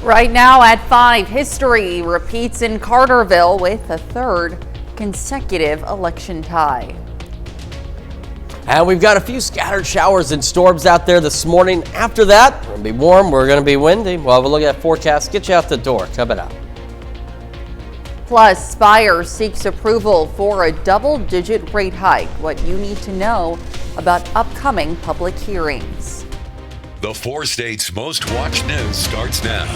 Right now at 5, history repeats in Carterville with a third consecutive election tie. And we've got a few scattered showers and storms out there this morning. After that, we're going to be warm, we're going to be windy. We'll have a look at that forecast, get you out the door, coming up. Plus, Spire seeks approval for a double-digit rate hike. What you need to know about upcoming public hearings. The 4 states' most watched news starts now.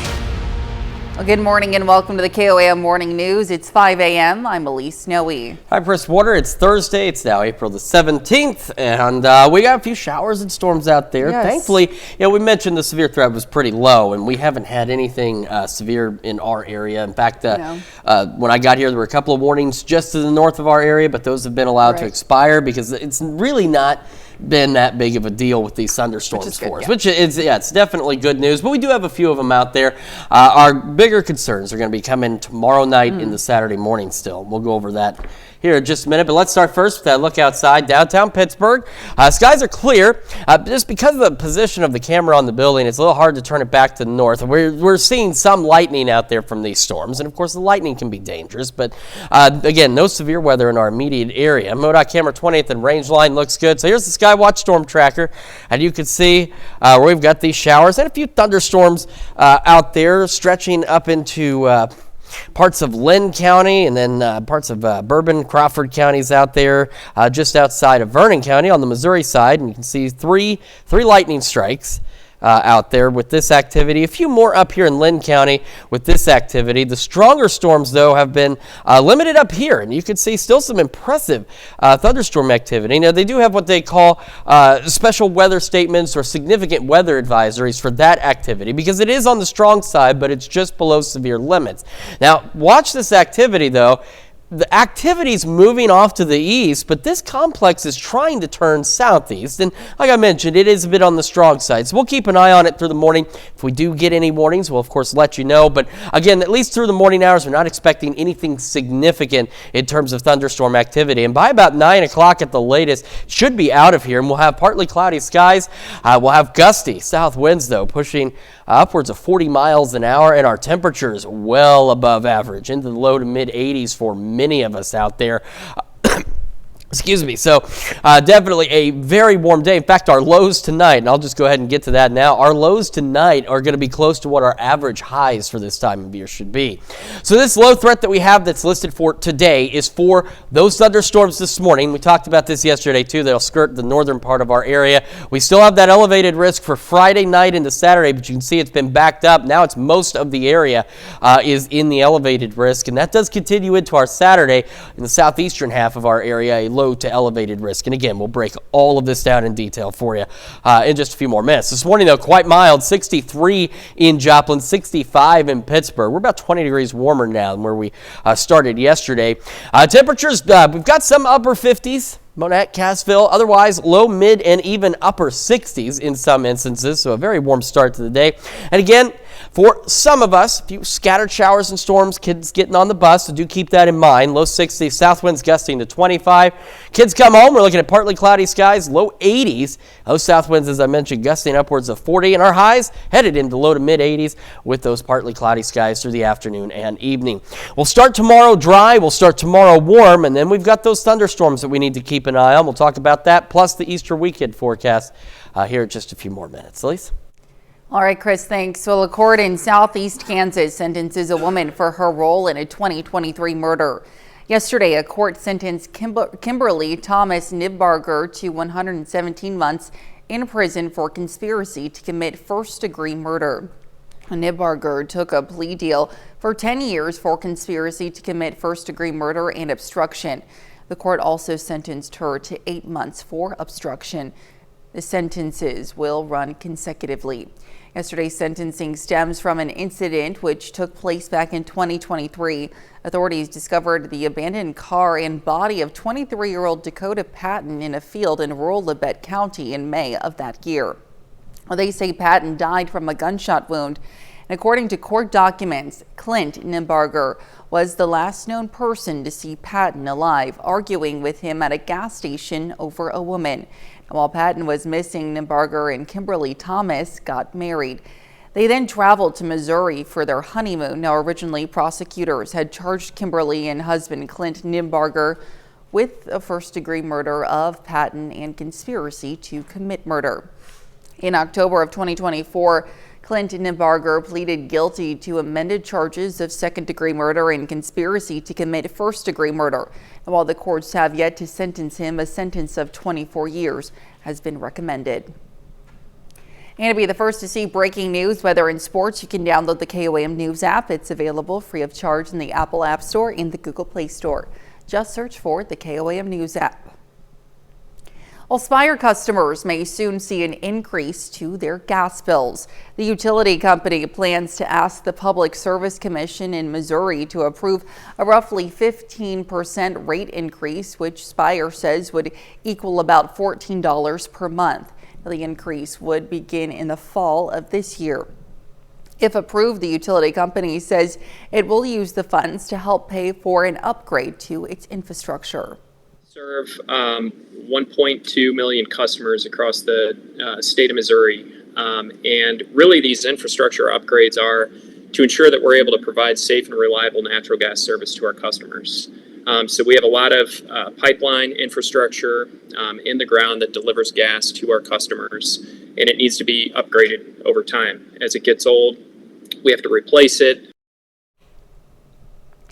Well, good morning and welcome to the KOAM Morning News. It's 5 a.m. I'm Elise Snowy. Hi, Chris Warner. It's Thursday. It's now April the 17th, and we got a few showers and storms out there. Yes. Thankfully, we mentioned the severe threat was pretty low, and we haven't had anything severe in our area. In fact, when I got here, there were a couple of warnings just to the north of our area, but those have been allowed to expire because it's really not been that big of a deal with these thunderstorms for us, which is, it's definitely good news, but we do have a few of them out there. Our bigger concerns are going to be coming tomorrow night in the Saturday morning still. We'll go over that here in just a minute, but let's start first with that look outside downtown Pittsburgh. Skies are clear. Just because of the position of the camera on the building, it's a little hard to turn it back to the north. We're seeing some lightning out there from these storms, and of course the lightning can be dangerous, but again, no severe weather in our immediate area. MoDOT camera 20th and range line looks good. So here's the Skywatch storm tracker, and you can see where we've got these showers and a few thunderstorms out there stretching up into parts of Lynn County and then parts of Bourbon, Crawford counties out there just outside of Vernon County on the Missouri side. And you can see three lightning strikes out there with this activity. A few more up here in Lynn County with this activity. The stronger storms, though, have been limited up here, and you can see still some impressive thunderstorm activity. Now, they do have what they call special weather statements or significant weather advisories for that activity because it is on the strong side, but it's just below severe limits. Now, watch this activity, though. The activity's moving off to the east, but this complex is trying to turn southeast. And like I mentioned, it is a bit on the strong side. So we'll keep an eye on it through the morning. If we do get any warnings, we'll of course let you know. But again, at least through the morning hours, we're not expecting anything significant in terms of thunderstorm activity. And by about 9 o'clock at the latest, it should be out of here. And we'll have partly cloudy skies. We'll have gusty south winds, though, pushing upwards of 40 miles an hour. And our temperatures well above average, into the low to mid 80s for many of us out there. Excuse me. So definitely a very warm day. In fact, our lows tonight, and I'll just go ahead and get to that now, our lows tonight are going to be close to what our average highs for this time of year should be. So this low threat that we have that's listed for today is for those thunderstorms this morning. We talked about this yesterday too. They'll skirt the northern part of our area. We still have that elevated risk for Friday night into Saturday, but you can see it's been backed up. Now it's most of the area is in the elevated risk, and that does continue into our Saturday in the southeastern half of our area, a low to elevated risk. And again, we'll break all of this down in detail for you in just a few more minutes. This morning, though, quite mild, 63 in Joplin, 65 in Pittsburgh. We're about 20 degrees warmer now than where we started yesterday. Temperatures, we've got some upper 50s. Monette, Cassville, otherwise low, mid, and even upper 60s in some instances, so a very warm start to the day. And again, for some of us, a few scattered showers and storms, kids getting on the bus, so do keep that in mind. Low 60s, south winds gusting to 25. Kids come home, we're looking at partly cloudy skies, low 80s. Those south winds, as I mentioned, gusting upwards of 40, and our highs headed into low to mid 80s with those partly cloudy skies through the afternoon and evening. We'll start tomorrow dry, we'll start tomorrow warm, and then we've got those thunderstorms that we need to keep an eye on. We'll talk about that, plus the Easter weekend forecast here in just a few more minutes. Elise? All right, Chris, thanks. Well, a court in southeast Kansas sentences a woman for her role in a 2023 murder. Yesterday, a court sentenced Kimberly Thomas Nibbarger to 117 months in prison for conspiracy to commit first-degree murder. Nibbarger took a plea deal for 10 years for conspiracy to commit first-degree murder and obstruction. The court also sentenced her to 8 months for obstruction. The sentences will run consecutively. Yesterday's sentencing stems from an incident which took place back in 2023. Authorities discovered the abandoned car and body of 23-year-old Dakota Patton in a field in rural Labette County in May of that year. They say Patton died from a gunshot wound. And according to court documents, Clint Nibbarger was the last known person to see Patton alive, arguing with him at a gas station over a woman. And while Patton was missing, Nibbarger and Kimberly Thomas got married. They then traveled to Missouri for their honeymoon. Now, originally, prosecutors had charged Kimberly and husband Clint Nimbarger with a first-degree murder of Patton and conspiracy to commit murder. In October of 2024, Clint Nimbarger pleaded guilty to amended charges of second-degree murder and conspiracy to commit first-degree murder. And while the courts have yet to sentence him, a sentence of 24 years has been recommended. And to be the first to see breaking news, whether in sports, you can download the KOAM News app. It's available free of charge in the Apple App Store and the Google Play Store. Just search for the KOAM News app. Well, Spire customers may soon see an increase to their gas bills. The utility company plans to ask the Public Service Commission in Missouri to approve a roughly 15% rate increase, which Spire says would equal about $14 per month. The increase would begin in the fall of this year. If approved, the utility company says it will use the funds to help pay for an upgrade to its infrastructure. Serve 1.2 million customers across the state of Missouri. And really these infrastructure upgrades are to ensure that we're able to provide safe and reliable natural gas service to our customers. So we have a lot of pipeline infrastructure in the ground that delivers gas to our customers, and it needs to be upgraded over time. As it gets old, we have to replace it.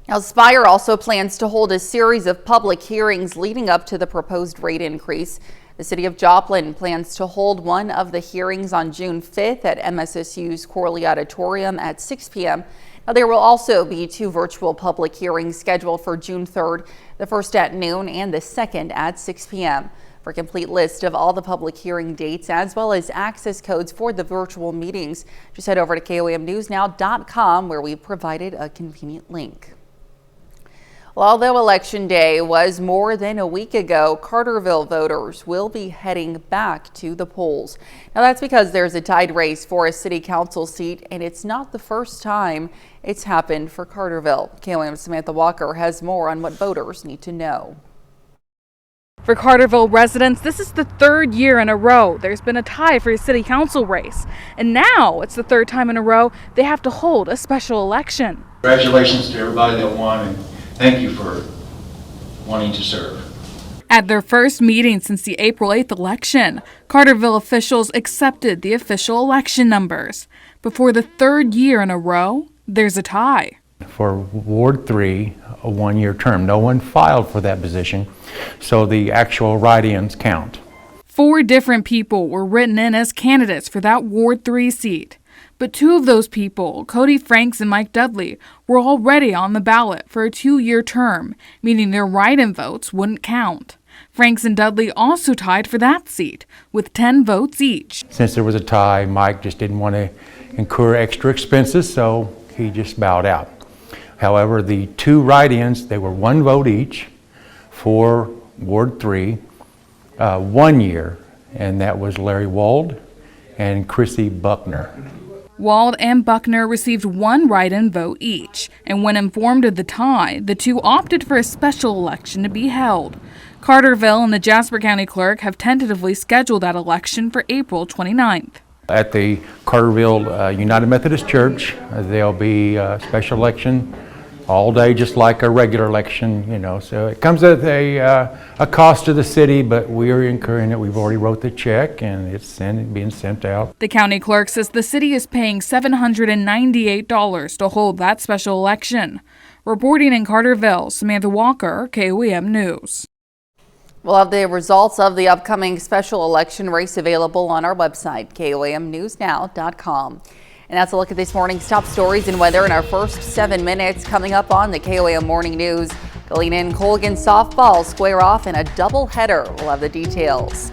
Now, Spire also plans to hold a series of public hearings leading up to the proposed rate increase. The city of Joplin plans to hold one of the hearings on June 5th at MSSU's Corley Auditorium at 6 p.m. Now, there will also be two virtual public hearings scheduled for June 3rd, the first at noon and the second at 6 p.m. For a complete list of all the public hearing dates as well as access codes for the virtual meetings, just head over to KOAMNewsNow.com, where we provided a convenient link. Well, although Election Day was more than a week ago, Carterville voters will be heading back to the polls. Now, that's because there's a tied race for a city council seat, and it's not the first time it's happened for Carterville. KOAM's Samantha Walker has more on what voters need to know. For Carterville residents, this is the third year in a row there's been a tie for a city council race. And now it's the third time in a row they have to hold a special election. Congratulations to everybody that won, and thank you for wanting to serve. At their first meeting since the April 8th election, Carterville officials accepted the official election numbers. But for the third year in a row, there's a tie. For Ward 3, a one-year term. No one filed for that position, so the actual write-ins count. 4 different people were written in as candidates for that Ward 3 seat. But 2 of those people, Cody Franks and Mike Dudley, were already on the ballot for a 2-year term, meaning their write-in votes wouldn't count. Franks and Dudley also tied for that seat, with 10 votes each. Since there was a tie, Mike just didn't want to incur extra expenses, so he just bowed out. However, the 2 write-ins, they were 1 vote each for Ward 3, 1 year, and that was Larry Wald and Chrissy Buckner. Wald and Buckner received 1 write-in vote each, and when informed of the tie, the 2 opted for a special election to be held. Carterville and the Jasper County Clerk have tentatively scheduled that election for April 29th. At the Carterville United Methodist Church, there'll be a special election all day, just like a regular election, you know. So it comes at a cost to the city, but we are incurring it. We've already wrote the check, and it's being sent out. The county clerk says the city is paying $798 to hold that special election. Reporting in Carterville, Samantha Walker, KOAM News. We'll have the results of the upcoming special election race available on our website, KOAMNewsNow.com. And that's a look at this morning's top stories and weather in our first 7 minutes. Coming up on the KOAM Morning News, Galena and Colgan softball square off in a doubleheader. We'll have the details.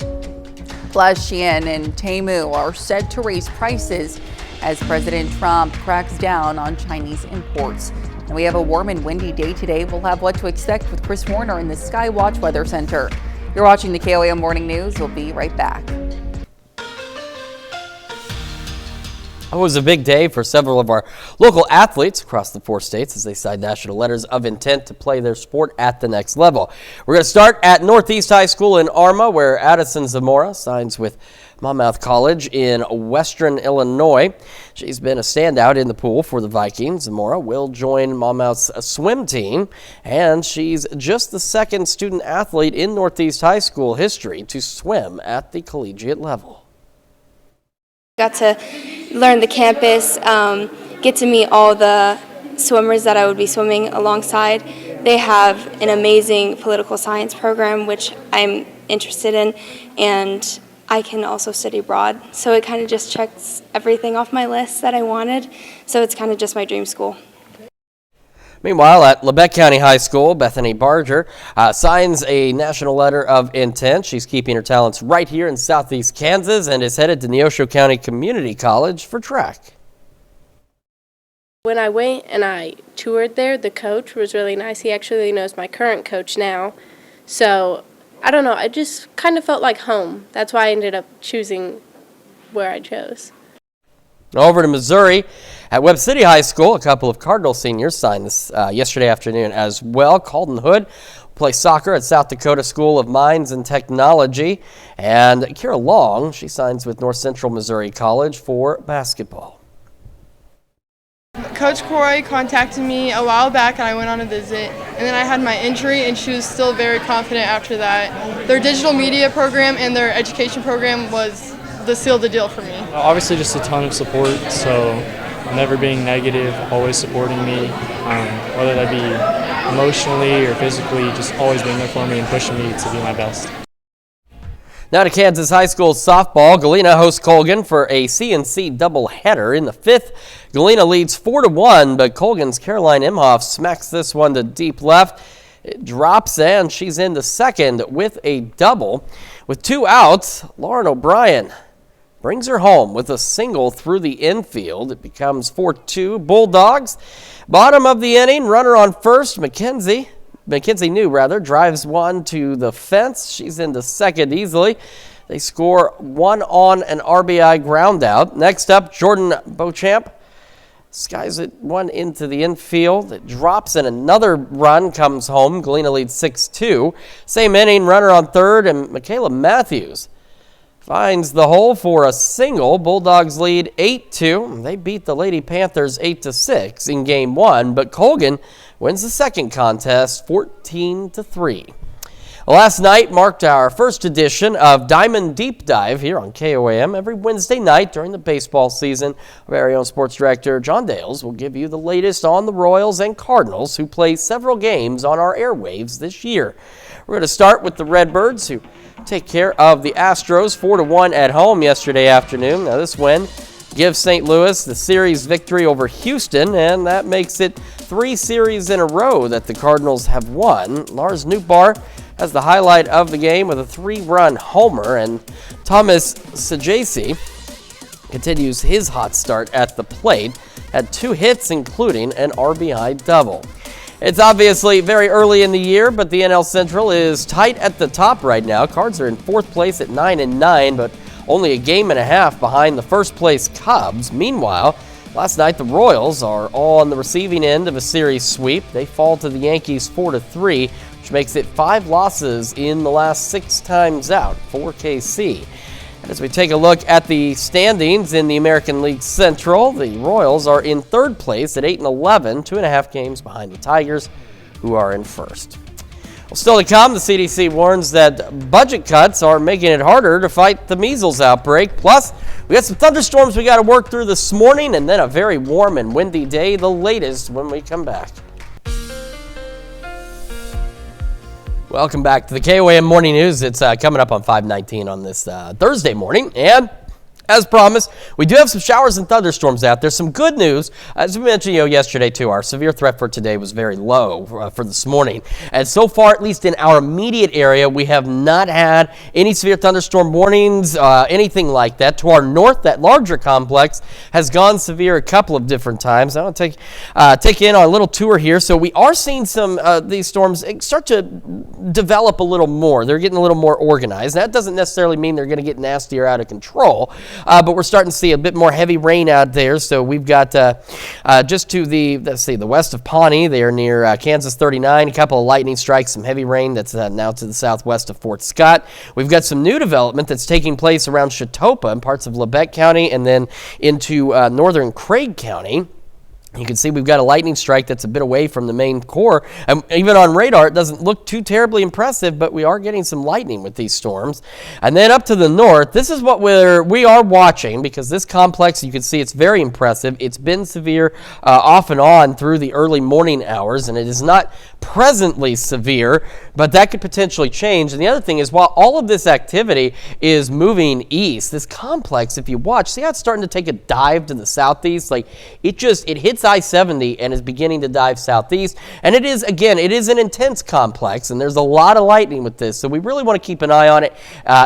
Plus, Sheehan and Temu are set to raise prices as President Trump cracks down on Chinese imports. And we have a warm and windy day today. We'll have what to expect with Chris Warner in the Skywatch Weather Center. You're watching the KOAM Morning News. We'll be right back. It was a big day for several of our local athletes across the 4 states as they signed national letters of intent to play their sport at the next level. We're going to start at Northeast High School in Arma, where Addison Zamora signs with Monmouth College in Western Illinois. She's been a standout in the pool for the Vikings. Zamora will join Monmouth's swim team, and she's just the second student athlete in Northeast high school history to swim at the collegiate level. Got to learn the campus, get to meet all the swimmers that I would be swimming alongside. They have an amazing political science program, which I'm interested in, and I can also study abroad. So it kind of just checks everything off my list that I wanted. So it's kind of just my dream school. Meanwhile, at Lebec County High School, Bethany Barger signs a national letter of intent. She's keeping her talents right here in Southeast Kansas and is headed to Neosho County Community College for track. When I went and I toured there, the coach was really nice. He actually knows my current coach now. So, I don't know, I just kind of felt like home. That's why I ended up choosing where I chose. Over to Missouri, at Webb City High School, a couple of Cardinal seniors signed this yesterday afternoon as well. Colton Hood plays soccer at South Dakota School of Mines and Technology. And Kira Long, she signs with North Central Missouri College for basketball. Coach Corey contacted me a while back and I went on a visit, and then I had my injury and she was still very confident after that. Their digital media program and their education program was the seal the deal for me. Obviously just a ton of support, so never being negative, always supporting me, whether that be emotionally or physically, just always being there for me and pushing me to be my best. Now to Kansas High School softball. Galena hosts Colgan for a CNC doubleheader. In the fifth, Galena leads 4-1, but Colgan's Caroline Imhoff smacks this one to deep left. It drops, and she's in the second with a double. With 2 outs, Lauren O'Brien brings her home with a single through the infield. It becomes 4-2 Bulldogs. Bottom of the inning, runner on first, Mackenzie New drives one to the fence. She's into second easily. They score one on an RBI ground out. Next up, Jordan Beauchamp skies it one into the infield. It drops and another run comes home. Galena leads 6-2. Same inning, runner on third, and Michaela Matthews finds the hole for a single. Bulldogs lead 8-2. They beat the Lady Panthers 8-6 in game 1, but Colgan wins the second contest 14-3. Last night marked our first edition of Diamond Deep Dive here on KOAM. Every Wednesday night during the baseball season, our very own sports director John Dales will give you the latest on the Royals and Cardinals, who play several games on our airwaves this year. We're going to start with the Redbirds, who take care of the Astros 4-1 at home yesterday afternoon. Now this win gives St. Louis the series victory over Houston, and that makes it 3 series in a row that the Cardinals have won. Lars Nootbaar has the highlight of the game with a 3-run homer, and Thomas Sajasi continues his hot start at the plate, had 2 hits including an RBI double. It's obviously very early in the year, but the NL Central is tight at the top right now. Cards are in 4th place at 9-9, but only a game and a half behind the first place Cubs. Meanwhile, last night the Royals are on the receiving end of a series sweep. They fall to the Yankees 4-3, which makes it 5 losses in the last 6 times out for KC. And as we take a look at the standings in the American League Central, the Royals are in 3rd place at 8-11, 2.5 games behind the Tigers, who are in 1st. Well, still to come, the CDC warns that budget cuts are making it harder to fight the measles outbreak. Plus, we got some thunderstorms we got to work through this morning, and then a very warm and windy day, the latest when we come back. Welcome back to the KOAM Morning News. It's coming up on 5:19 on this Thursday morning, and as promised, we do have some showers and thunderstorms out there. Some good news, as we mentioned yesterday too, our severe threat for today was very low for this morning. And so far, at least in our immediate area, we have not had any severe thunderstorm warnings, anything like that. To our north, that larger complex has gone severe a couple of different times. I want to take in on a little tour here. So we are seeing some these storms start to develop a little more. They're getting a little more organized. That doesn't necessarily mean they're going to get nastier out of control. but we're starting to see a bit more heavy rain out there. So we've got just to the west of Pawnee, they are near Kansas 39, a couple of lightning strikes, some heavy rain that's now to the southwest of Fort Scott. We've got some new development that's taking place around Chautauqua and parts of Lebec County and then into northern Craig County. You can see we've got a lightning strike that's a bit away from the main core. Even on radar, it doesn't look too terribly impressive, but we are getting some lightning with these storms. And then up to the north, this is what we are watching, because this complex, you can see it's very impressive. It's been severe off and on through the early morning hours, and it is not presently severe, but that could potentially change. And the other thing is, while all of this activity is moving east, this complex, if you watch, see how it's starting to take a dive to the southeast? Like it hits I-70 and is beginning to dive southeast. And it is an intense complex, and there's a lot of lightning with this. So we really want to keep an eye on it.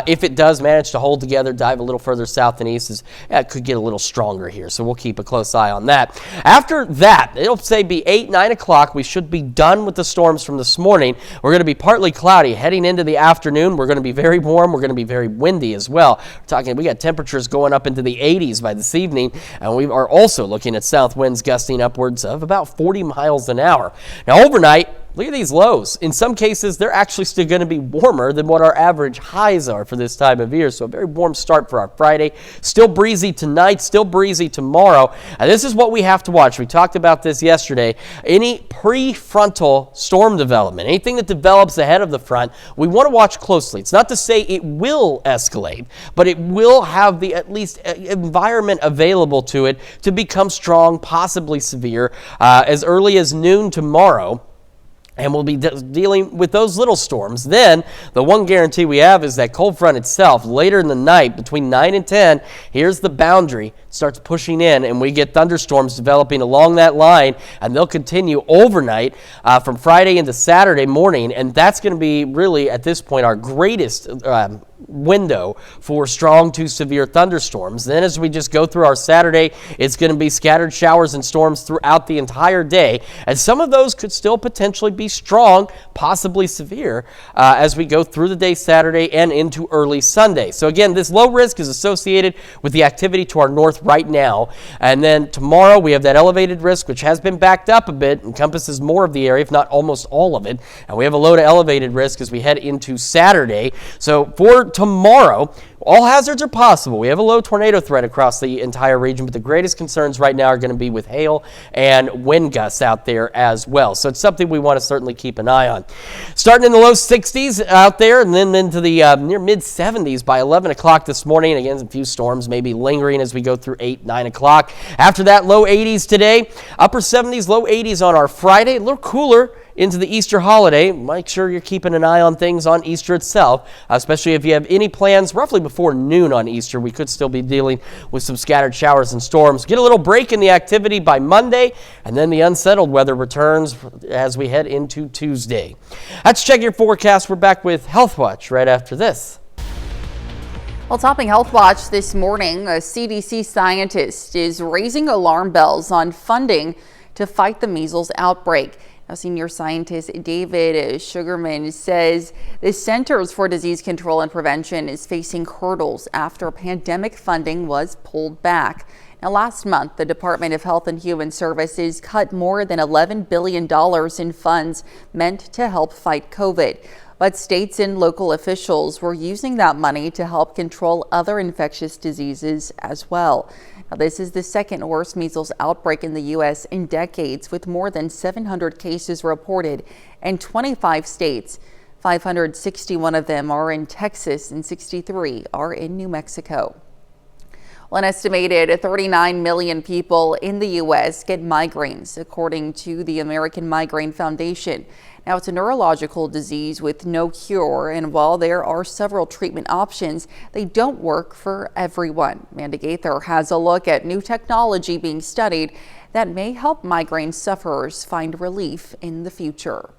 If it does manage to hold together, dive a little further south and east, it could get a little stronger here. So we'll keep a close eye on that. After that, it'll say be 8, 9 o'clock. We should be done with the storms from this morning. We're going to be partly cloudy heading into the afternoon. We're going to be very warm. We're going to be very windy as well. We got temperatures going up into the 80s by this evening, and we are also looking at south winds gusting upwards of about 40 miles an hour. Now overnight, look at these lows. In some cases, they're actually still going to be warmer than what our average highs are for this time of year. So a very warm start for our Friday. Still breezy tonight, still breezy tomorrow. And this is what we have to watch. We talked about this yesterday. Any prefrontal storm development, anything that develops ahead of the front, we want to watch closely. It's not to say it will escalate, but it will have the at least environment available to it to become strong, possibly severe, as early as noon tomorrow. And we'll be dealing with those little storms. Then, the one guarantee we have is that cold front itself, later in the night, between 9 and 10, here's the boundary, starts pushing in, and we get thunderstorms developing along that line, and they'll continue overnight from Friday into Saturday morning, and that's going to be really, at this point, our greatest window for strong to severe thunderstorms. Then as we just go through our Saturday, it's going to be scattered showers and storms throughout the entire day, and some of those could still potentially be strong, possibly severe, as we go through the day Saturday and into early Sunday. So again, this low risk is associated with the activity to our north right now, and then tomorrow we have that elevated risk, which has been backed up a bit, encompasses more of the area, if not almost all of it, and we have a low to elevated risk as we head into Saturday. So for tomorrow, all hazards are possible. We have a low tornado threat across the entire region, but the greatest concerns right now are going to be with hail and wind gusts out there as well. So it's something we want to certainly keep an eye on. Starting in the low 60s out there, and then into the near mid 70s by 11 o'clock this morning. Again, a few storms maybe lingering as we go through 8, 9 o'clock. After that, low 80s today, upper 70s, low 80s on our Friday. A little cooler into the Easter holiday. Make sure you're keeping an eye on things on Easter itself, especially if you have any plans roughly before noon on Easter. We could still be dealing with some scattered showers and storms. Get a little break in the activity by Monday, and then the unsettled weather returns as we head into Tuesday. Let's check your forecast. We're back with Health Watch right after this. Well, topping Health Watch this morning, a CDC scientist is raising alarm bells on funding to fight the measles outbreak. Now, senior scientist David Sugarman says the Centers for Disease Control and Prevention is facing hurdles after pandemic funding was pulled back. Now, last month, the Department of Health and Human Services cut more than $11 billion in funds meant to help fight COVID. But states and local officials were using that money to help control other infectious diseases as well. Now, this is the second worst measles outbreak in the U.S. in decades, with more than 700 cases reported in 25 states. 561 of them are in Texas and 63 are in New Mexico. Well, an estimated 39 million people in the U.S. get migraines, according to the American Migraine Foundation. Now, it's a neurological disease with no cure, and while there are several treatment options, they don't work for everyone. Amanda Gaither has a look at new technology being studied that may help migraine sufferers find relief in the future.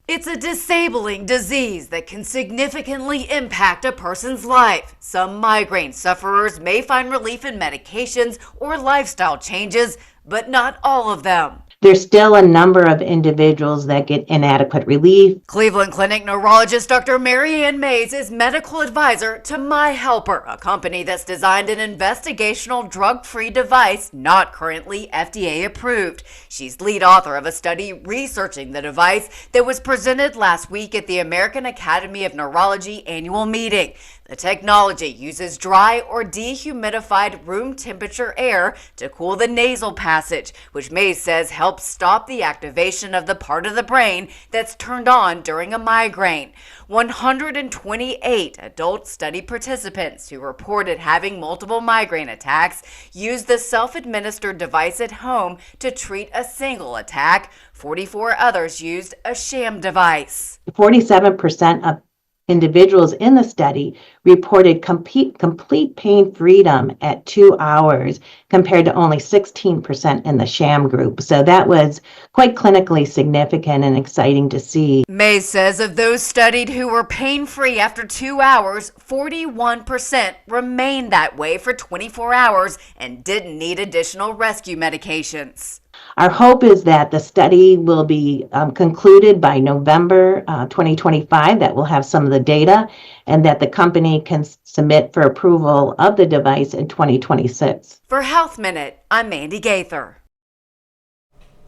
It's a disabling disease that can significantly impact a person's life. Some migraine sufferers may find relief in medications or lifestyle changes, but not all of them. there's still a number of individuals that get inadequate relief. Cleveland Clinic neurologist Dr. Mary Ann Mays is medical advisor to My Helper, a company that's designed an investigational drug-free device not currently FDA approved. She's lead author of a study researching the device that was presented last week at the American Academy of Neurology annual meeting. The technology uses dry or dehumidified room temperature air to cool the nasal passage, which Mays says helps stop the activation of the part of the brain that's turned on during a migraine. 128 adult study participants who reported having multiple migraine attacks used the self-administered device at home to treat a single attack. 44 others used a sham device. 47% of individuals in the study reported complete pain freedom at 2 hours compared to only 16% in the sham group. So that was quite clinically significant and exciting to see. Mays says of those studied who were pain-free after 2 hours, 41% remained that way for 24 hours and didn't need additional rescue medications. Our hope is that the study will be concluded by November 2025, that we'll have some of the data, and that the company can submit for approval of the device in 2026. For Health Minute, I'm Mandy Gaither.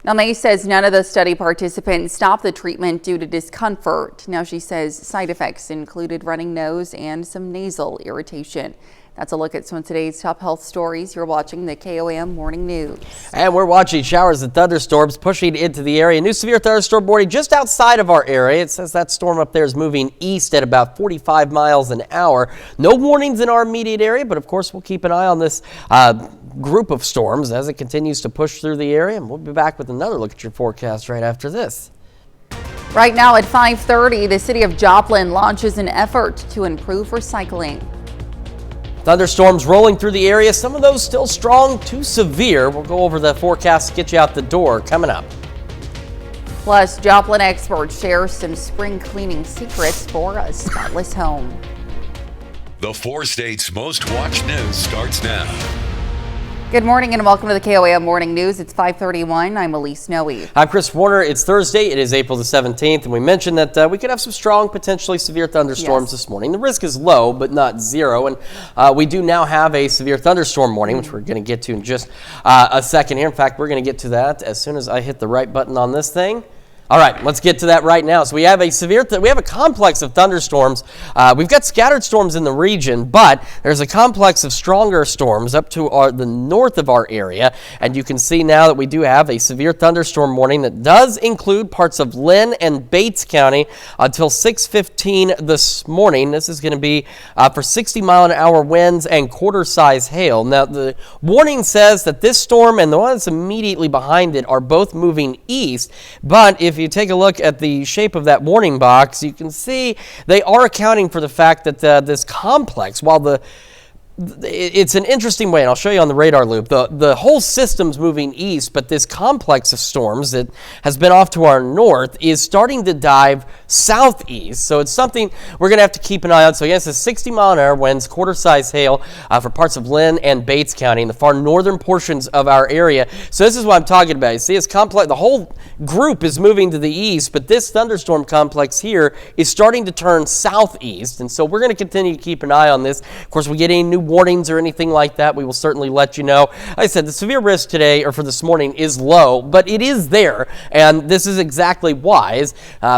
Now, May says none of the study participants stopped the treatment due to discomfort. Now, she says side effects included running nose and some nasal irritation. That's a look at some of today's top health stories. You're watching the KOM Morning News. And we're watching showers and thunderstorms pushing into the area. New severe thunderstorm warning just outside of our area. It says that storm up there is moving east at about 45 miles an hour. No warnings in our immediate area, but of course we'll keep an eye on this group of storms as it continues to push through the area. And we'll be back with another look at your forecast right after this. Right now at 5:30, the city of Joplin launches an effort to improve recycling. Thunderstorms rolling through the area, some of those still strong to severe. We'll go over the forecast to get you out the door coming up. Plus, Joplin experts share some spring cleaning secrets for a spotless home. The 4 states' most watched news starts now. Good morning and welcome to the KOM Morning News. It's 5:31. I'm Elise Noe. I'm Chris Warner. It's Thursday. It is April the 17th, and we mentioned that we could have some strong, potentially severe thunderstorms this morning. The risk is low, but not zero, and we do now have a severe thunderstorm warning, which we're going to get to in just a second here. In fact, we're going to get to that as soon as I hit the right button on this thing. All right, let's get to that right now. So we have a complex of thunderstorms. We've got scattered storms in the region, but there's a complex of stronger storms up to the north of our area. And you can see now that we do have a severe thunderstorm warning that does include parts of Lynn and Bates County until 6:15 this morning. This is going to be for 60-mile-an-hour winds and quarter-size hail. Now, the warning says that this storm and the one that's immediately behind it are both moving east, but if you take a look at the shape of that warning box, you can see they are accounting for the fact that this complex, while it's an interesting way, and I'll show you on the radar loop. The whole system's moving east, but this complex of storms that has been off to our north is starting to dive southeast. So it's something we're going to have to keep an eye on. So yes, it's 60-mile-an-hour winds, quarter-size hail for parts of Lynn and Bates County in the far northern portions of our area. So this is what I'm talking about. You see, it's complex. The whole group is moving to the east, but this thunderstorm complex here is starting to turn southeast. And so we're going to continue to keep an eye on this. Of course, we get any new warnings or anything like that, we will certainly let you know. Like I said, the severe risk today or for this morning is low, but it is there, and this is exactly why,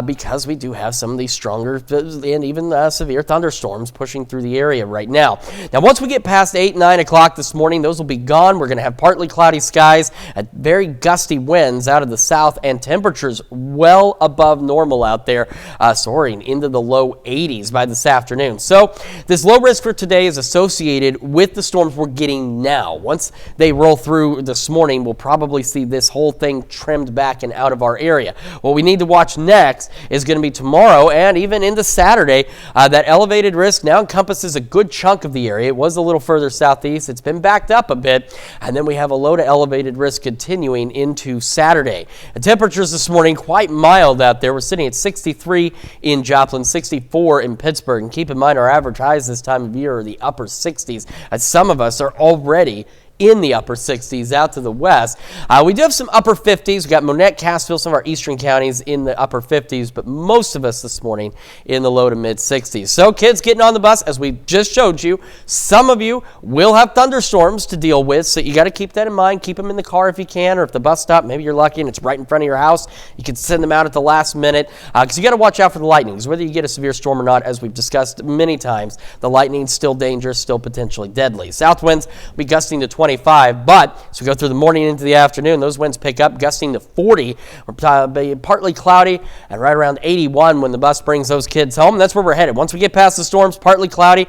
because we do have some of these stronger and even severe thunderstorms pushing through the area right now. Now, once we get past 8, 9 o'clock this morning, those will be gone. We're going to have partly cloudy skies, very gusty winds out of the south, and temperatures well above normal out there, soaring into the low 80s by this afternoon. So this low risk for today is associated with the storms we're getting now. Once they roll through this morning, we'll probably see this whole thing trimmed back and out of our area. What we need to watch next is going to be tomorrow and even into Saturday. That elevated risk now encompasses a good chunk of the area. It was a little further southeast. It's been backed up a bit, and then we have a low to elevated risk continuing into Saturday. The temperatures this morning quite mild out there. We're sitting at 63 in Joplin, 64 in Pittsburgh, and keep in mind our average highs this time of year are the upper 60s. As some of us are already in the upper 60s out to the west. We do have some upper 50s. We got Monette, Cassville, some of our eastern counties in the upper 50s, but most of us this morning in the low to mid 60s. So kids getting on the bus, as we just showed you, some of you will have thunderstorms to deal with, so you got to keep that in mind. Keep them in the car if you can, or if the bus stop, maybe you're lucky and it's right in front of your house, you can send them out at the last minute, because you got to watch out for the lightning. Because whether you get a severe storm or not, as we've discussed many times, the lightning's still dangerous, still potentially deadly. South winds will be gusting to 25, but as we go through the morning into the afternoon, those winds pick up, gusting to 40. We're be partly cloudy and right around 81 when the bus brings those kids home. That's where we're headed. Once we get past the storms, partly cloudy,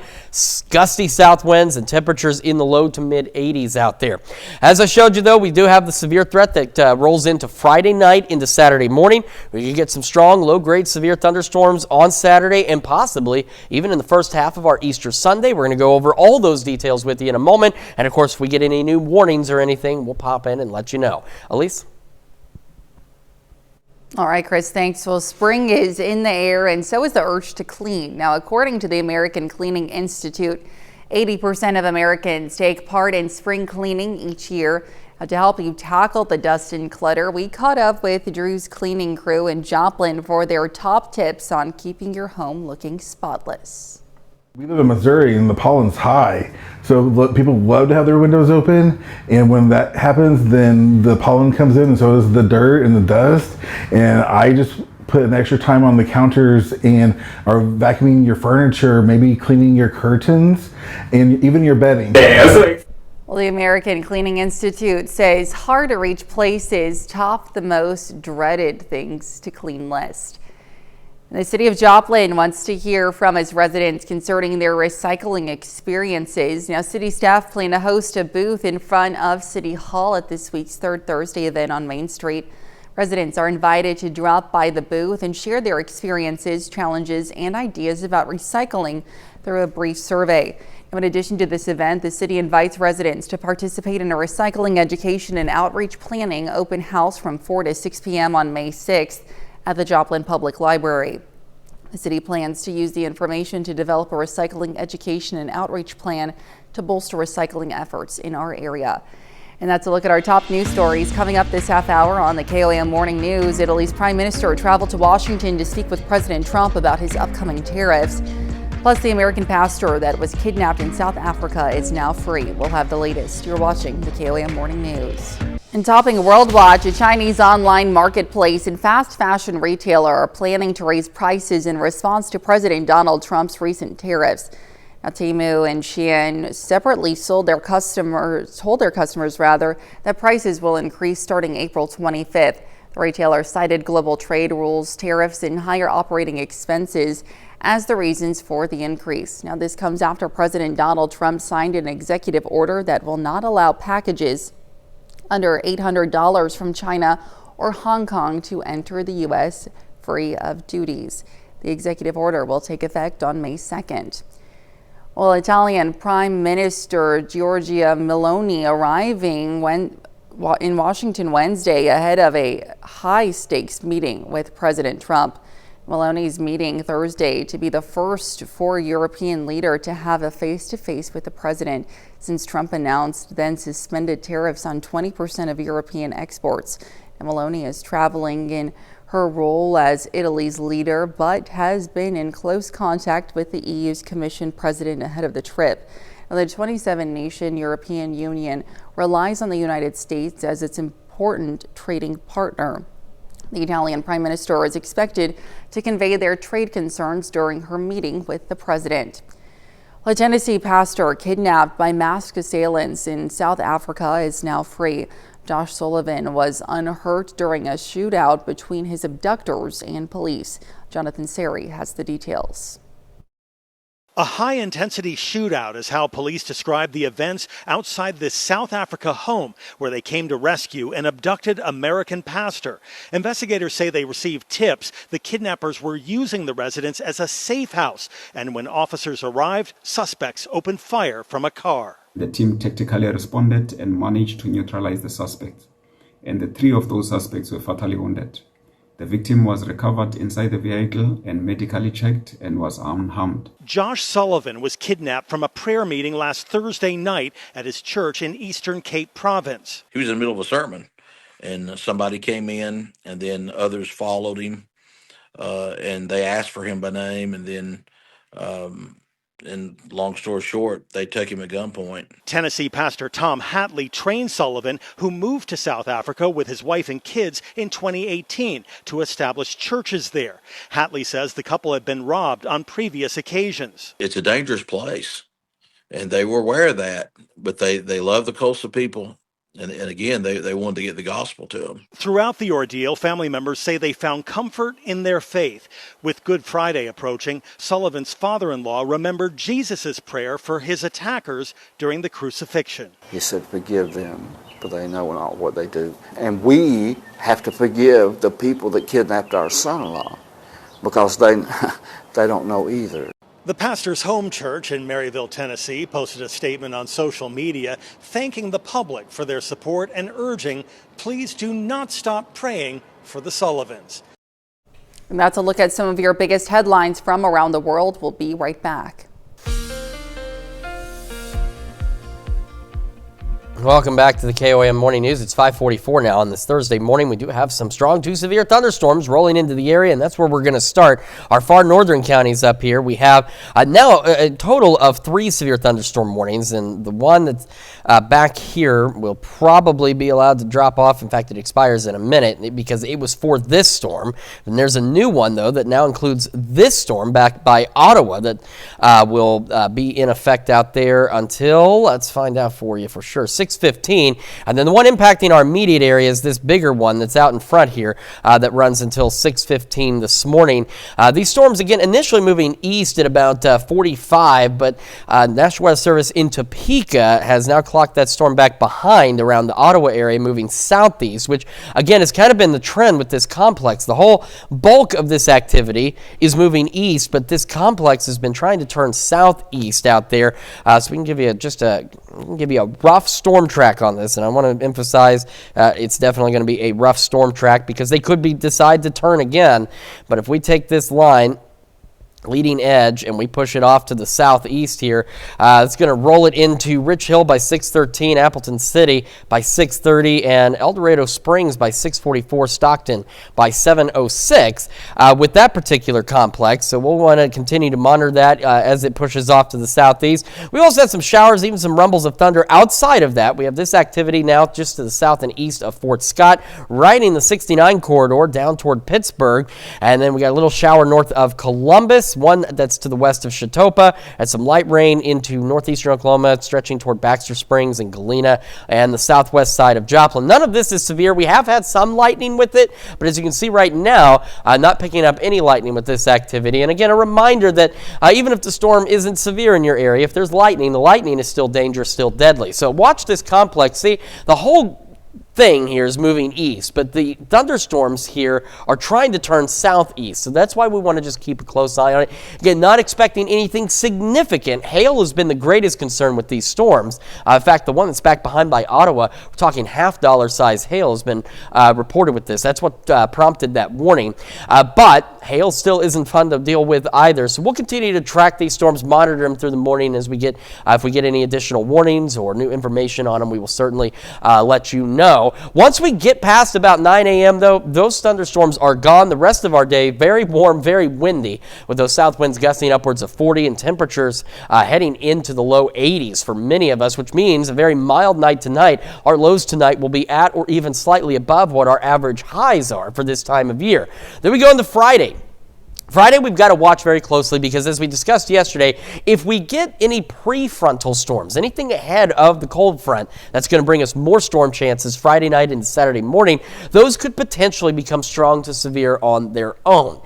gusty south winds, and temperatures in the low to mid 80s out there. As I showed you, though, we do have the severe threat that rolls into Friday night into Saturday morning. We can get some strong, low-grade severe thunderstorms on Saturday and possibly even in the first half of our Easter Sunday. We're going to go over all those details with you in a moment. And, of course, if we get any new warnings or anything, we'll pop in and let you know. Elise? All right, Chris, thanks. Well, spring is in the air, and so is the urge to clean. Now, according to the American Cleaning Institute, 80% of Americans take part in spring cleaning each year. To help you tackle the dust and clutter, we caught up with Drew's cleaning crew in Joplin for their top tips on keeping your home looking spotless. We live in Missouri and the pollen's high, so people love to have their windows open, and when that happens, then the pollen comes in and so does the dirt and the dust, and I just put an extra time on the counters and are vacuuming your furniture, maybe cleaning your curtains, and even your bedding. Well, the American Cleaning Institute says hard-to-reach places top the most dreaded things to clean list. The city of Joplin wants to hear from its residents concerning their recycling experiences. Now, city staff plan to host a booth in front of City Hall at this week's Third Thursday event on Main Street. Residents are invited to drop by the booth and share their experiences, challenges, and ideas about recycling through a brief survey. Now, in addition to this event, the city invites residents to participate in a recycling education and outreach planning open house from 4 to 6 p.m. on May 6th at the Joplin Public Library. The city plans to use the information to develop a recycling education and outreach plan to bolster recycling efforts in our area. And that's a look at our top news stories coming up this half hour on the KOAM Morning News. Italy's Prime Minister traveled to Washington to speak with President Trump about his upcoming tariffs. Plus, the American pastor that was kidnapped in South Africa is now free. We'll have the latest. You're watching the KOAM Morning News. And topping World Watch, a Chinese online marketplace and fast fashion retailer are planning to raise prices in response to President Donald Trump's recent tariffs. Now, Temu and Shein separately told their customers that prices will increase starting April 25th. The retailer cited global trade rules, tariffs, and higher operating expenses as the reasons for the increase. Now, this comes after President Donald Trump signed an executive order that will not allow packages under $800 from China or Hong Kong to enter the U.S. free of duties. The executive order will take effect on May 2nd. Well, Italian Prime Minister Giorgia Meloni arriving in Washington Wednesday ahead of a high-stakes meeting with President Trump. Meloni's meeting Thursday to be the first for a European leader to have a face-to-face with the president since Trump announced then suspended tariffs on 20% of European exports. And Meloni is traveling in her role as Italy's leader, but has been in close contact with the EU's Commission president ahead of the trip. Now, the 27-nation European Union relies on the United States as its important trading partner. The Italian Prime Minister is expected to convey their trade concerns during her meeting with the president. A Tennessee pastor kidnapped by masked assailants in South Africa is now free. Josh Sullivan was unhurt during a shootout between his abductors and police. Jonathan Seri has the details. A high-intensity shootout is how police describe the events outside this South Africa home where they came to rescue an abducted American pastor. Investigators say they received tips the kidnappers were using the residence as a safe house, and when officers arrived, suspects opened fire from a car. The team tactically responded and managed to neutralize the suspects, and the 3 of those suspects were fatally wounded. The victim was recovered inside the vehicle and medically checked and was unharmed. Josh Sullivan was kidnapped from a prayer meeting last Thursday night at his church in Eastern Cape Province. He was in the middle of a sermon, and somebody came in, and then others followed him, and they asked for him by name, and then and long story short, they took him at gunpoint. Tennessee pastor Tom Hatley trained Sullivan, who moved to South Africa with his wife and kids in 2018 to establish churches there. Hatley says the couple had been robbed on previous occasions. It's a dangerous place, and they were aware of that, but they love the coastal people. And again, they wanted to get the gospel to them. Throughout the ordeal, family members say they found comfort in their faith. With Good Friday approaching, Sullivan's father-in-law remembered Jesus' prayer for his attackers during the crucifixion. He said, "Forgive them, for they know not what they do." And we have to forgive the people that kidnapped our son-in-law, because they don't know either. The pastor's home church in Maryville, Tennessee, posted a statement on social media thanking the public for their support and urging, please do not stop praying for the Sullivans. And that's a look at some of your biggest headlines from around the world. We'll be right back. Welcome back to the KOAM Morning News. It's 5:44 now on this Thursday morning. We do have some strong to severe thunderstorms rolling into the area, and that's where we're going to start. Our far northern counties up here, we have now a total of 3 severe thunderstorm warnings, and the one that's back here will probably be allowed to drop off. In fact, it expires in a minute because it was for this storm. And there's a new one, though, that now includes this storm back by Ottawa that will be in effect out there until, let's find out for you for sure, 6:15, and then the one impacting our immediate area is this bigger one that's out in front here that runs until 6:15 this morning. These storms, again, initially moving east at about 45, but National Weather Service in Topeka has now clocked that storm back behind around the Ottawa area, moving southeast, which, again, has kind of been the trend with this complex. The whole bulk of this activity is moving east, but this complex has been trying to turn southeast out there, so we can give you a rough storm track on this, and I want to emphasize it's definitely going to be a rough storm track because they could decide to turn again. But if we take this line leading edge and we push it off to the southeast here, it's going to roll it into Rich Hill by 6:13, Appleton City by 6:30, and El Dorado Springs by 6:44, Stockton by 7:06 with that particular complex. So we'll want to continue to monitor that as it pushes off to the southeast. We also had some showers, even some rumbles of thunder outside of that. We have this activity now just to the south and east of Fort Scott, riding the 69 corridor down toward Pittsburgh, and then we got a little shower north of Columbus, one that's to the west of Chautauqua, and some light rain into northeastern Oklahoma, stretching toward Baxter Springs and Galena and the southwest side of Joplin. None of this is severe. We have had some lightning with it, but as you can see right now, not picking up any lightning with this activity. And again, a reminder that even if the storm isn't severe in your area, if there's lightning, the lightning is still dangerous, still deadly. So watch this complex. See, the whole thing here is moving east, but the thunderstorms here are trying to turn southeast, so that's why we want to just keep a close eye on it. Again, not expecting anything significant. Hail has been the greatest concern with these storms. In fact, the one that's back behind by Ottawa, we're talking $half size hail has been reported with this. That's what prompted that warning, but hail still isn't fun to deal with either, so we'll continue to track these storms, monitor them through the morning as we get, if we get any additional warnings or new information on them, we will certainly let you know. Once we get past about 9 a.m., though, those thunderstorms are gone. The rest of our day, very warm, very windy, with those south winds gusting upwards of 40 and temperatures heading into the low 80s for many of us, which means a very mild night tonight. Our lows tonight will be at or even slightly above what our average highs are for this time of year. Then we go into Friday. Friday, we've got to watch very closely because, as we discussed yesterday, if we get any prefrontal storms, anything ahead of the cold front that's going to bring us more storm chances Friday night into Saturday morning, those could potentially become strong to severe on their own.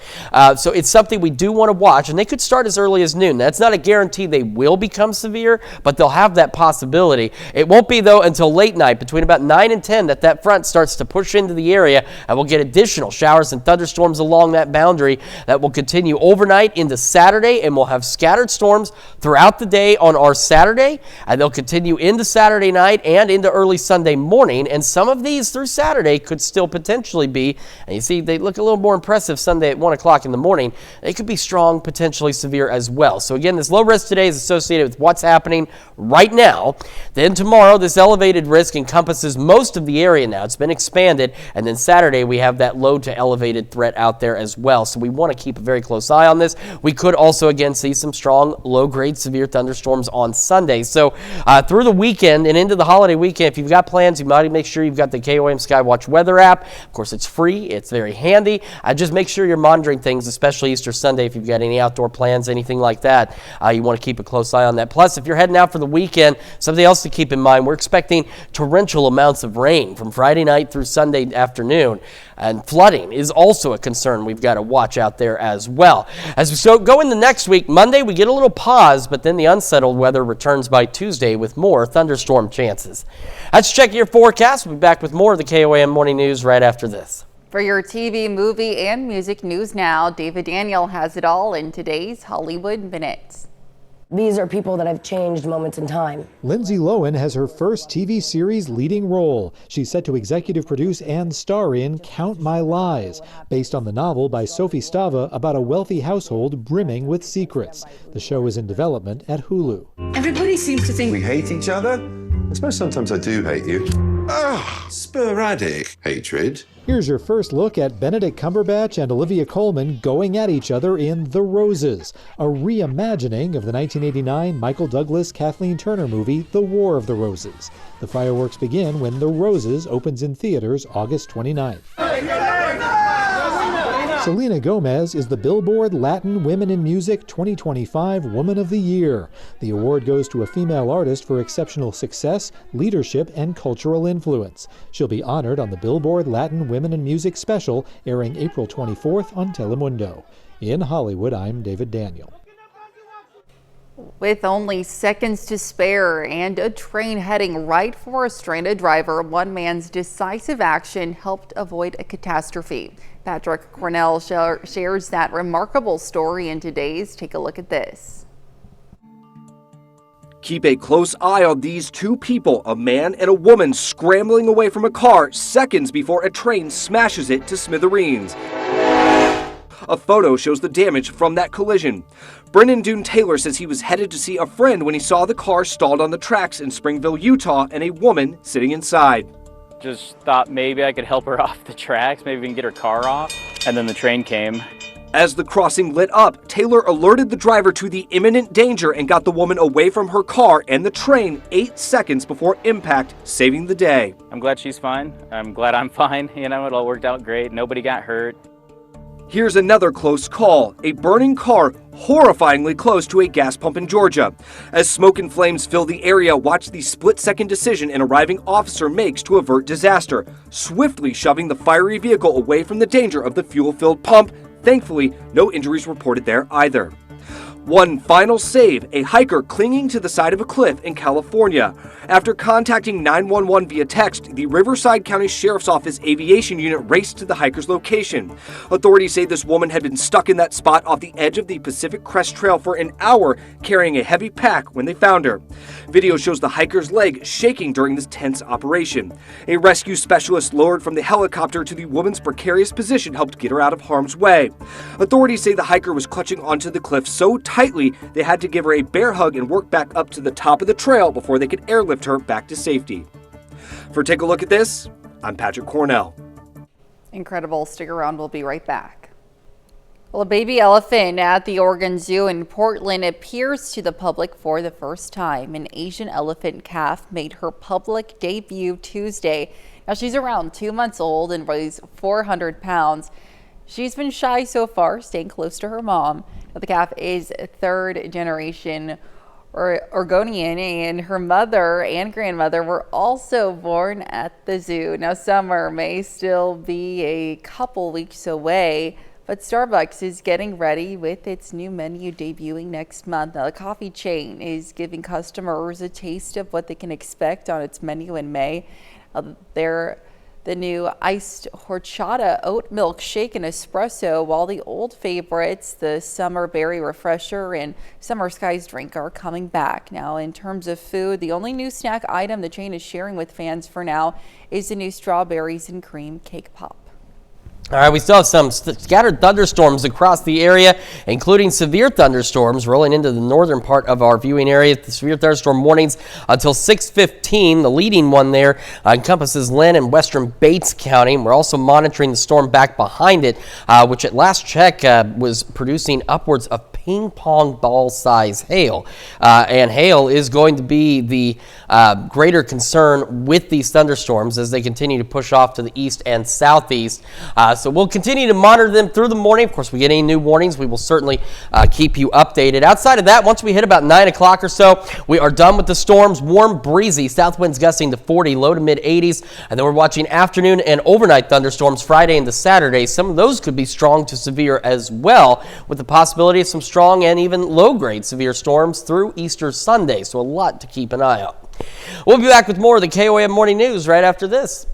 So it's something we do want to watch, and they could start as early as noon. That's not a guarantee they will become severe, but they'll have that possibility. It won't be, though, until late night, between about 9 and 10, that front starts to push into the area, and we'll get additional showers and thunderstorms along that boundary that will continue overnight into Saturday, and we'll have scattered storms throughout the day on our Saturday, and they'll continue into Saturday night and into early Sunday morning. And some of these through Saturday could still potentially be, and you see they look a little more impressive Sunday at 1 o'clock in the morning. They could be strong, potentially severe as well. So again, this low risk today is associated with what's happening right now. Then tomorrow, this elevated risk encompasses most of the area now. It's been expanded. And then Saturday, we have that low to elevated threat out there as well. So we want to keep a very close eye on this. We could also, again, see some strong low-grade severe thunderstorms on Sunday. So through the weekend and into the holiday weekend, if you've got plans, you might make sure you've got the KOM Skywatch weather app. Of course, it's free. It's very handy. Just make sure you're monitoring things, especially Easter Sunday. If you've got any outdoor plans, anything like that, you want to keep a close eye on that. Plus, if you're heading out for the weekend, something else to keep in mind, we're expecting torrential amounts of rain from Friday night through Sunday afternoon. And flooding is also a concern we've got to watch out there as well. As we go into next week, Monday we get a little pause, but then the unsettled weather returns by Tuesday with more thunderstorm chances. Let's check your forecast. We'll be back with more of the KOAM Morning News right after this. For your TV, movie, and music news now, David Daniel has it all in today's Hollywood Minutes. These are people that have changed moments in time. Lindsay Lohan has her first TV series leading role. She's set to executive produce and star in Count My Lies, based on the novel by Sophie Stava about a wealthy household brimming with secrets. The show is in development at Hulu. Everybody seems to think we hate each other. I suppose sometimes I do hate you. Sporadic hatred. Here's your first look at Benedict Cumberbatch and Olivia Colman going at each other in The Roses, a reimagining of the 1989 Michael Douglas, Kathleen Turner movie, The War of the Roses. The fireworks begin when The Roses opens in theaters August 29th. Selena Gomez is the Billboard Latin Women in Music 2025 Woman of the Year. The award goes to a female artist for exceptional success, leadership, and cultural influence. She'll be honored on the Billboard Latin Women in Music special, airing April 24th on Telemundo. In Hollywood, I'm David Daniel. With only seconds to spare and a train heading right for a stranded driver, one man's decisive action helped avoid a catastrophe. Patrick Cornell shares that remarkable story in today's Take a Look at This. Keep a close eye on these two people, a man and a woman scrambling away from a car seconds before a train smashes it to smithereens. A photo shows the damage from that collision. Brennan Dune Taylor says he was headed to see a friend when he saw the car stalled on the tracks in Springville, Utah, and a woman sitting inside. Just thought maybe I could help her off the tracks, maybe we can get her car off, and then the train came. As the crossing lit up, Taylor alerted the driver to the imminent danger and got the woman away from her car and the train 8 seconds before impact, saving the day. I'm glad she's fine. I'm glad I'm fine. You know, it all worked out great. Nobody got hurt. Here's another close call, a burning car horrifyingly close to a gas pump in Georgia. As smoke and flames fill the area, watch the split-second decision an arriving officer makes to avert disaster, swiftly shoving the fiery vehicle away from the danger of the fuel-filled pump. Thankfully, no injuries reported there either. One final save, a hiker clinging to the side of a cliff in California. After contacting 911 via text, the Riverside County Sheriff's Office Aviation Unit raced to the hiker's location. Authorities say this woman had been stuck in that spot off the edge of the Pacific Crest Trail for an hour, carrying a heavy pack when they found her. Video shows the hiker's leg shaking during this tense operation. A rescue specialist lowered from the helicopter to the woman's precarious position helped get her out of harm's way. Authorities say the hiker was clutching onto the cliff so tightly they had to give her a bear hug and work back up to the top of the trail before they could airlift her back to safety. For Take a Look at This, I'm Patrick Cornell. Incredible. Stick around. We'll be right back. Well, a baby elephant at the Oregon Zoo in Portland appears to the public for the first time. An Asian elephant calf made her public debut Tuesday. Now, she's around 2 months old and weighs 400 pounds. She's been shy so far, staying close to her mom. Now, the calf is third generation Oregonian, and her mother and grandmother were also born at the zoo. Now, summer may still be a couple weeks away, but Starbucks is getting ready with its new menu debuting next month. Now, the coffee chain is giving customers a taste of what they can expect on its menu in May. the new iced horchata oat milk shake and espresso, while the old favorites, the summer berry refresher and summer skies drink, are coming back. Now, in terms of food, the only new snack item the chain is sharing with fans for now is the new strawberries and cream cake pop. All right, we still have some scattered thunderstorms across the area, including severe thunderstorms rolling into the northern part of our viewing area. The severe thunderstorm warnings until 6:15. The leading one there encompasses Lynn and western Bates County. We're also monitoring the storm back behind it, which at last check was producing upwards of ping pong ball size hail. And hail is going to be the greater concern with these thunderstorms as they continue to push off to the east and southeast. So we'll continue to monitor them through the morning. Of course, we get any new warnings, we will certainly keep you updated. Outside of that, once we hit about 9 o'clock or so, we are done with the storms. Warm, breezy, south winds gusting to 40, low to mid 80s. And then we're watching afternoon and overnight thunderstorms Friday into Saturday. Some of those could be strong to severe as well, with the possibility of some strong and even low-grade severe storms through Easter Sunday. So a lot to keep an eye on. We'll be back with more of the KOAM Morning News right after this.